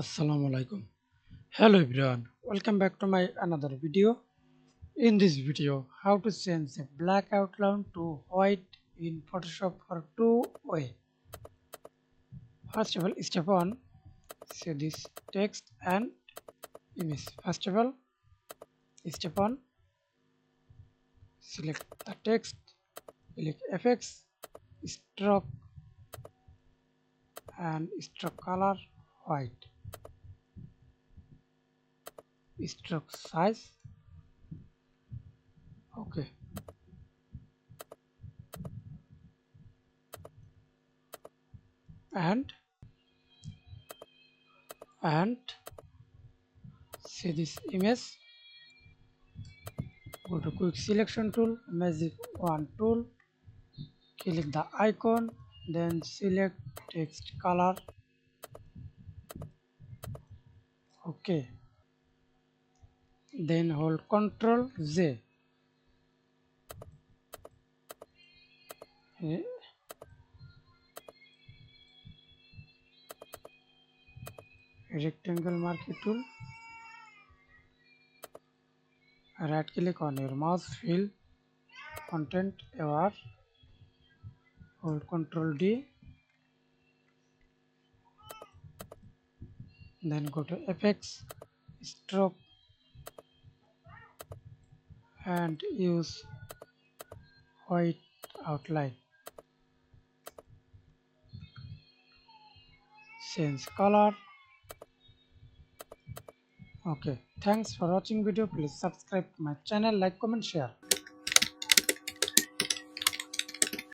Assalamu alaikum. Hello everyone, welcome back to my another video. In this video, how to change a black outline to white in Photoshop for two-way. First of all, step 1, see this text and image. First of all, step 1, select the text, click FX, stroke and stroke color white, stroke size, okay. And see this image, go to quick selection tool, magic wand tool, click the icon, then select text color, okay, then hold Ctrl J, Eh, rectangle marquee tool, right click on your mouse, fill content aware, hold Ctrl D, then go to FX, stroke and use white outline, change color, okay. Thanks for watching video. Please subscribe to my channel, like, comment, share.